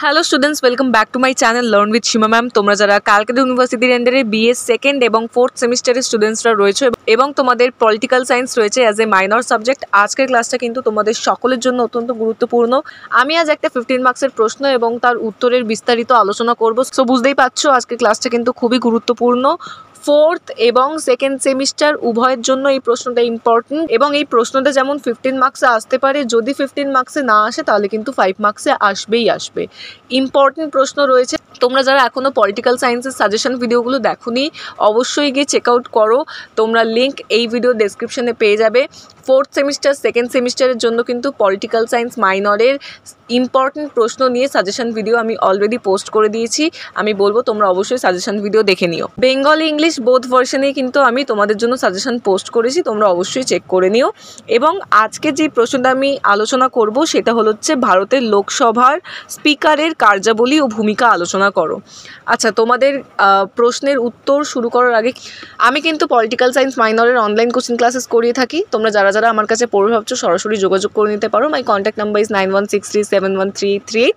Hello students, welcome back to my channel learn with Seema ma'am. তোমরা যারা ক্যালকাটা ইউনিভার্সিটির আন্ডারে বিএস সেকেন্ড এবং ফোর্থ সেমিস্টারের স্টুডেন্টসরা রয়েছে এবং তোমাদের পলিটিক্যাল সায়েন্স রয়েছে অ্যাজ এ মাইনর সাবজেক্ট, আজকের ক্লাসটা কিন্তু তোমাদের সকলের জন্য অত্যন্ত গুরুত্বপূর্ণ। আমি আজ একটা 15 মার্কসের প্রশ্ন এবং তার উত্তরের বিস্তারিত আলোচনা করব। সো বুঝতেই পারছো আজকের ক্লাসটা কিন্তু খুবই গুরুত্বপূর্ণ। ফোর্থ এবং সেকেন্ড সেমিস্টার উভয়ের জন্য এই প্রশ্নটা ইম্পর্টেন্ট এবং এই প্রশ্নটা যেমন 15 মার্কসে আসতে পারে, যদি 15 মার্কসে না আসে তাহলে কিন্তু 5 মার্কসে আসবে। ইম্পর্টেন্ট প্রশ্ন রয়েছে। তোমরা যারা এখনও পলিটিক্যাল সায়েন্সের সাজেশন ভিডিওগুলো দেখোনি অবশ্যই গিয়ে চেক আউট করো। তোমরা লিঙ্ক এই ভিডিও ডেসক্রিপশনে পেয়ে যাবে। ফোর্থ সেমিস্টার সেকেন্ড সেমিস্টারের জন্য কিন্তু পলিটিক্যাল সায়েন্স মাইনরের ইম্পর্টেন্ট প্রশ্ন নিয়ে সাজেশন ভিডিও আমি অলরেডি পোস্ট করে দিয়েছি। আমি বলবো তোমরা অবশ্যই সাজেশন ভিডিও দেখে নিও। বেঙ্গলি ইংলিশ বোথ ভার্সনেই কিন্তু আমি তোমাদের জন্য সাজেশন পোস্ট করেছি, তোমরা অবশ্যই চেক করে নিও। এবং আজকে যে প্রশ্নটা আমি আলোচনা করব সেটা হচ্ছে ভারতের লোকসভার স্পিকারের কার্যাবলী ও ভূমিকা আলোচনা করো। আচ্ছা, তোমাদের প্রশ্নের উত্তর শুরু করার আগে আমি কিন্তু পলিটিক্যাল সায়েন্স মাইনরের অনলাইন কোচিং ক্লাসেস করিয়ে থাকি। তোমরা যারা যারা আমার কাছে পড়বে ভাবছো সরাসরি যোগাযোগ করে নিতে পারো। মাই কন্ট্যাক্ট নাম্বার ইজ 9163713838।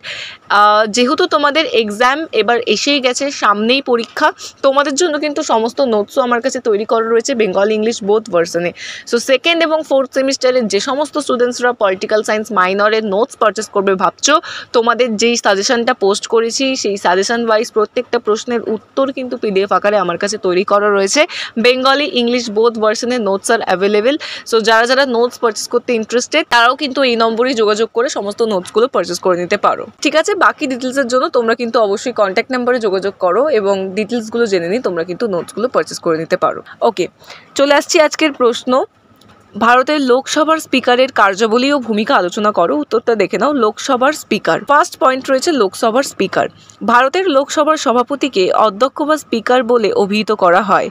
যেহেতু তোমাদের এক্সাম এবার এসেই গেছে, সামনেই পরীক্ষা, তোমাদের জন্য কিন্তু সমস্ত নোটসও আমার কাছে তৈরি করা রয়েছে বেঙ্গলি ইংলিশ বোথ ভার্সনে। সো সেকেন্ড এবং ফোর্থ সেমিস্টারের যে সমস্ত স্টুডেন্টসরা পলিটিক্যাল সায়েন্স মাইনরের নোটস পারচেস করবে ভাবছো, তোমাদের যেই সাজেশনটা পোস্ট করেছি সেই সাজেশন ওয়াইজ প্রত্যেকটা প্রশ্নের উত্তর কিন্তু পিডিএফ আকারে আমার কাছে তৈরি করা রয়েছে। বেঙ্গলি ইংলিশ বোথ ভার্সনের নোটস আর অ্যাভেলেবেল। সো যারা যারা নোটস পারচেস করতে ইন্টারেস্টেড তারাও কিন্তু এই নম্বরেই যোগাযোগ করে সমস্ত নোটসগুলো পারচেস করে নিতে পারো। ঠিক আছে, বাকি ডিটেলসের জন্য তোমরা কিন্তু অবশ্যই কন্ট্যাক্ট নাম্বারে যোগাযোগ করো এবং ডিটেলসগুলো জেনে নিই, তোমরা কিন্তু নোটসগুলো পারচেস করে নিতে পারো। ওকে, চলে আসছি আজকের প্রশ্ন। ভারতের লোকসভার স্পিকারের কার্যাবলী ও ভূমিকা আলোচনা করো। উত্তরটা দেখে নাও। লোকসভার স্পিকার, ফার্স্ট পয়েন্ট রয়েছে লোকসভার স্পিকার। ভারতের লোকসভার সভাপতিকে অধ্যক্ষ বা স্পিকার বলে অভিহিত করা হয়।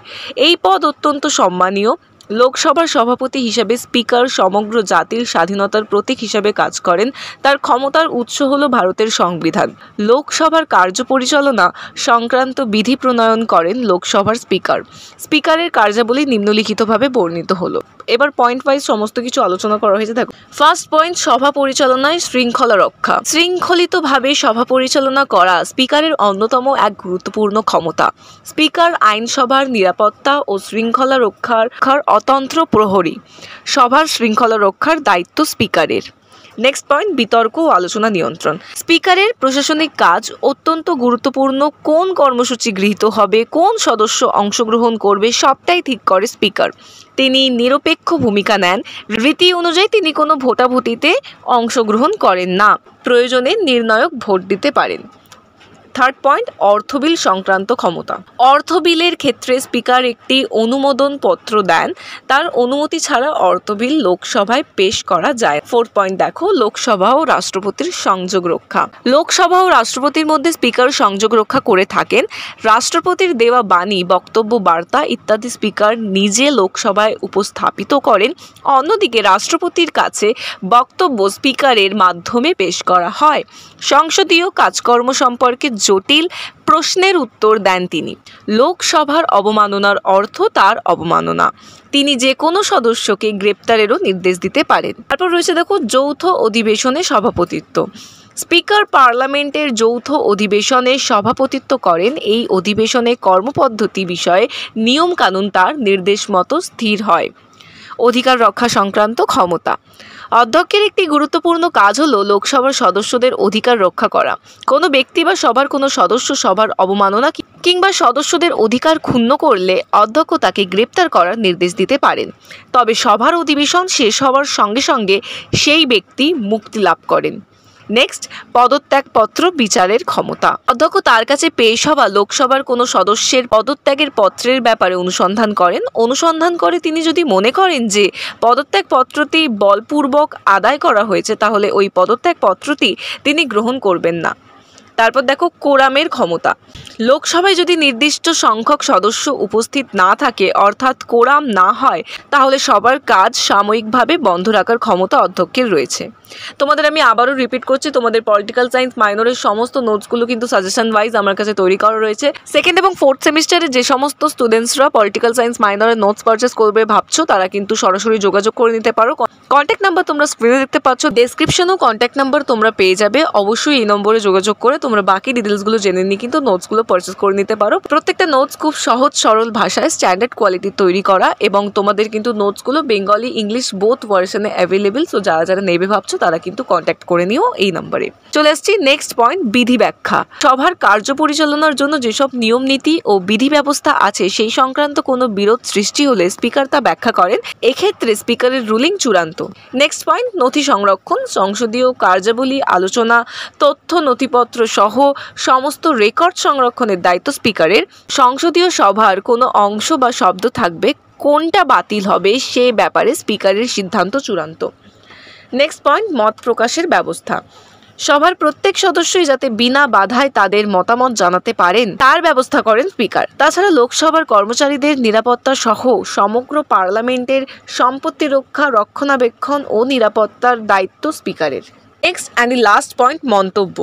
এই পদ অত্যন্ত সম্মানীয়। লোকসভার সভাপতি হিসাবে স্পিকার সমগ্র জাতির স্বাধীনতার প্রতীক হিসাবে কাজ করেন। তার ক্ষমতার উৎস হল ভারতের সংবিধান। লোকসভার কার্য পরিচালনা সংক্রান্ত বিধি প্রণয়ন করেন লোকসভার স্পিকার। স্পিকারের কার্যাবলী নিম্নলিখিতভাবে বর্ণিত হলো। এবার পয়েন্ট ওয়াইজ সমস্ত কিছু আলোচনা করা হয়েছে। দেখো, ফার্স্ট পয়েন্ট, সভা পরিচালনায় শৃঙ্খলা রক্ষা। শৃঙ্খলিতভাবে সভা পরিচালনা করা স্পিকারের অন্যতম এক গুরুত্বপূর্ণ ক্ষমতা। স্পিকার আইনসভার নিরাপত্তা ও শৃঙ্খলা রক্ষার অতন্ত্র প্রহরী। সভার শৃঙ্খলা রক্ষার দায়িত্ব স্পিকারের। নেক্সট পয়েন্ট, বিতর্ক ও আলোচনা নিয়ন্ত্রণ। স্পিকারের প্রশাসনিক কাজ অত্যন্ত গুরুত্বপূর্ণ। কোন কর্মসূচি গৃহীত হবে, কোন সদস্য অংশগ্রহণ করবে, সবটাই ঠিক করে স্পিকার। তিনি নিরপেক্ষ ভূমিকা নেন। রীতি অনুযায়ী তিনি কোনো ভোটাভুটিতে অংশগ্রহণ করেন না। প্রয়োজনে নির্ণায়ক ভোট দিতে পারেন। থার্ড পয়েন্ট, অর্থবিল সংক্রান্ত ক্ষমতা। অর্থবিলের ক্ষেত্রে স্পিকার একটি অনুমোদন পত্র দেন। তার অনুমতি ছাড়া অর্থবিল লোকসভায় পেশ করা যায়। ফোর্থ পয়েন্ট দেখো, লোকসভা ও রাষ্ট্রপতির সংযোগ রক্ষা। লোকসভা ও রাষ্ট্রপতির মধ্যে স্পিকার সংযোগ রক্ষা করে থাকেন। রাষ্ট্রপতির দেওয়া বাণী, বক্তব্য, বার্তা ইত্যাদি স্পিকার নিজে লোকসভায় উপস্থাপিত করেন। অন্যদিকে রাষ্ট্রপতির কাছে বক্তব্য স্পিকারের মাধ্যমে পেশ করা হয়। সংসদীয় কাজকর্ম সম্পর্কে জটিল প্রশ্নের উত্তর দেন তিনি। লোকসভার অবমাননার অর্থ তার অবমাননা। তিনি যে কোনো সদস্যকে গ্রেপ্তারেরও নির্দেশ দিতে পারেন। তারপর রয়েছে দেখো, যৌথ অধিবেশনে সভাপতিত্ব। স্পিকার পার্লামেন্টের যৌথ অধিবেশনে সভাপতিত্ব করেন। এই অধিবেশনে কর্মপদ্ধতি বিষয়ে নিয়ম কানুন তার নির্দেশ মতো স্থির হয়। অধিকার রক্ষা সংক্রান্ত ক্ষমতা। অধ্যক্ষের একটি গুরুত্বপূর্ণ কাজ হলো লোকসভার সদস্যদের অধিকার রক্ষা করা। কোনো ব্যক্তি বা সভার কোনো সদস্য সভার অবমাননা কিংবা সদস্যদের অধিকার ক্ষুণ্ণ করলে অধ্যক্ষ তাকে গ্রেপ্তার করার নির্দেশ দিতে পারেন। তবে সভার অধিবেশন শেষ হওয়ার সঙ্গে সঙ্গে সেই ব্যক্তি মুক্তি লাভ করেন। নেক্সট, পদত্যাগপত্র বিচারের ক্ষমতা। অধ্যক্ষ তার কাছে পেশ হওয়া লোকসভার কোনো সদস্যের পদত্যাগের পত্রের ব্যাপারে অনুসন্ধান করেন। অনুসন্ধান করে তিনি যদি মনে করেন যে পদত্যাগপত্রটি বলপূর্বক আদায় করা হয়েছে তাহলে ওই পদত্যাগপত্রটি তিনি গ্রহণ করবেন না। তারপর দেখো, কোরামের ক্ষমতা। লোকসভায় যদি নির্দিষ্ট সংখ্যক সদস্য উপস্থিত না থাকে, অর্থাৎ কোরাম না হয়, তাহলে সবার কাজ সাময়িকভাবে বন্ধ রাখার ক্ষমতা অধ্যক্ষের রয়েছে। তোমাদের আমি আবারও রিপিট করছি, তোমাদের পলিটিক্যাল সায়েন্স মাইনরের সমস্ত নোটসগুলো কিন্তু সাজেশন ওয়াইজ আমার কাছে তৈরি করা রয়েছে। সেকেন্ড এবং ফোর্থ সেমিস্টারে যে সমস্ত স্টুডেন্টসরা পলিটিক্যাল সায়েন্স মাইনরের নোটস পারচেস করবে ভাবছো তারা কিন্তু সরাসরি যোগাযোগ করে নিতে পারো। কন্ট্যাক্ট নাম্বার তোমরা স্ক্রিনে দেখতে পাচ্ছ, ডেসক্রিপশনেও কন্ট্যাক্ট নাম্বার তোমরা পেয়ে যাবে। অবশ্যই এই নম্বরে যোগাযোগ করে তোমরা বাকি ডিটেলসগুলো জেনে নিয়ে কিন্তু নোটসগুলো পারচেস করে নিতে পারো। প্রত্যেকটা নোটস খুব সহজ সরল ভাষায় স্ট্যান্ডার্ড কোয়ালিটির তৈরি করা, এবং তোমাদের কিন্তু নোটসগুলো বেঙ্গলি ইংলিশ বোথ ভার্সনে অ্যাভেলেবেল। সো যারা যারা নেবে ভাবছো তারা কিন্তু কন্ট্যাক্ট করে নিও এই নাম্বারে। চলে আসছি নেক্সট পয়েন্ট, বিধি ব্যাখ্যা। সভার কার্য পরিচালনার জন্য যেসব নিয়ম নীতি ও বিধি ব্যবস্থা আছে সেই সংক্রান্ত কোনো বিরোধ সৃষ্টি হলে স্পিকার তা ব্যাখ্যা করেন। এক্ষেত্রে স্পিকারের রুলিং চূড়ান্ত। নেক্সট পয়েন্ট, নথি সংরক্ষণ। সংসদীয় কার্যাবলী, আলোচনা, তথ্য নথিপত্র সহ সমস্ত রেকর্ড সংরক্ষণের দায়িত্ব স্পিকারের। সংসদীয় সভার কোনো অংশ বা শব্দ থাকবে, কোনটা বাতিল হবে সে ব্যাপারে স্পিকারের সিদ্ধান্ত চূড়ান্ত। নেক্সট পয়েন্ট, মত প্রকাশের ব্যবস্থা। সভার প্রত্যেক সদস্যই যাতে বিনা বাধায় তাদের মতামত জানাতে পারেন তার ব্যবস্থা করেন স্পিকার। তাছাড়া লোকসভার কর্মচারীদের নিরাপত্তা সহ সমগ্র পার্লামেন্টের সম্পত্তি রক্ষা, রক্ষণাবেক্ষণ ও নিরাপত্তার দায়িত্ব স্পিকারের। Next and the last point, মন্তব্য।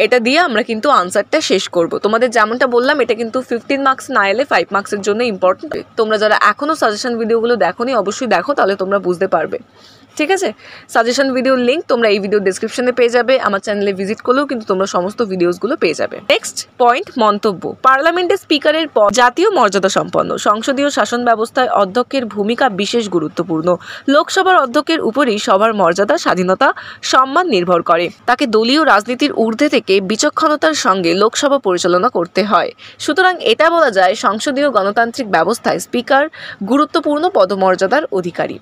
এটা দিয়ে আমরা কিন্তু আনসারটা শেষ করব। তোমাদের যেমনটা বললাম এটা কিন্তু 15 মার্কস না এলে 5 মার্কসের জন্য ইম্পর্টেন্ট। তোমরা যারা এখনও সাজেশন ভিডিওগুলো দেখোনি অবশ্যই দেখো, তাহলে তোমরা বুঝতে পারবে। ঠিক আছে, সাজেশন ভিডিওর লিঙ্ক তোমরা এই ভিডিও ডেসক্রিপশনে পেয়ে যাবে। আমার চ্যানেলে ভিজিট করলেও কিন্তু তোমরা সমস্ত ভিডিওসগুলো পেয়ে যাবে। নেক্সট পয়েন্ট, মন্তব্য। পার্লামেন্টের স্পিকারের পদ জাতীয় মর্যাদা সম্পন্ন। সংসদীয় শাসন ব্যবস্থায় অধ্যক্ষের ভূমিকা বিশেষ গুরুত্বপূর্ণ। লোকসভার অধ্যক্ষের উপরই সভার মর্যাদা, স্বাধীনতা, সম্মান নির্ভর করে। তাকে দলীয় রাজনীতির ঊর্ধ্বে থেকে বিচক্ষণতার সঙ্গে লোকসভা পরিচালনা করতে হয়। সুতরাং এটা বলা যায় সংসদীয় গণতান্ত্রিক ব্যবস্থায় স্পিকার গুরুত্বপূর্ণ পদমর্যাদার অধিকারী।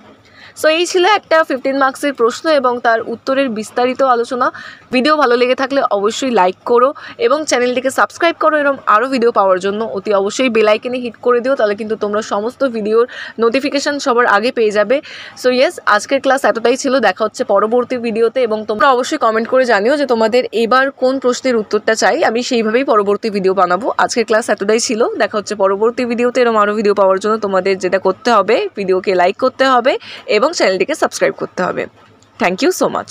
সো এই ছিল একটা 15 মার্কসের প্রশ্ন এবং তার উত্তরের বিস্তারিত আলোচনা। ভিডিও ভালো লেগে থাকলে অবশ্যই লাইক করো এবং চ্যানেলটিকে সাবস্ক্রাইব করো। এরকম আরও ভিডিও পাওয়ার জন্য অতি অবশ্যই বেল আইকনে হিট করে দিও, তাহলে কিন্তু তোমরা সমস্ত ভিডিওর নোটিফিকেশান সবার আগে পেয়ে যাবে। সো ইয়েস, আজকের ক্লাস এতটাই ছিল। দেখা হচ্ছে পরবর্তী ভিডিওতে, এবং তোমরা অবশ্যই কমেন্ট করে জানিও যে তোমাদের এবার কোন প্রশ্নের উত্তরটা চাই, আমি সেইভাবেই পরবর্তী ভিডিও বানাবো। আজকের ক্লাস এতটাই ছিল, দেখা হচ্ছে পরবর্তী ভিডিওতে। এরকম আরও ভিডিও পাওয়ার জন্য তোমাদের যেটা করতে হবে, ভিডিওকে লাইক করতে হবে এবং চ্যানেলটিকে সাবস্ক্রাইব করতে হবে। Thank you so much.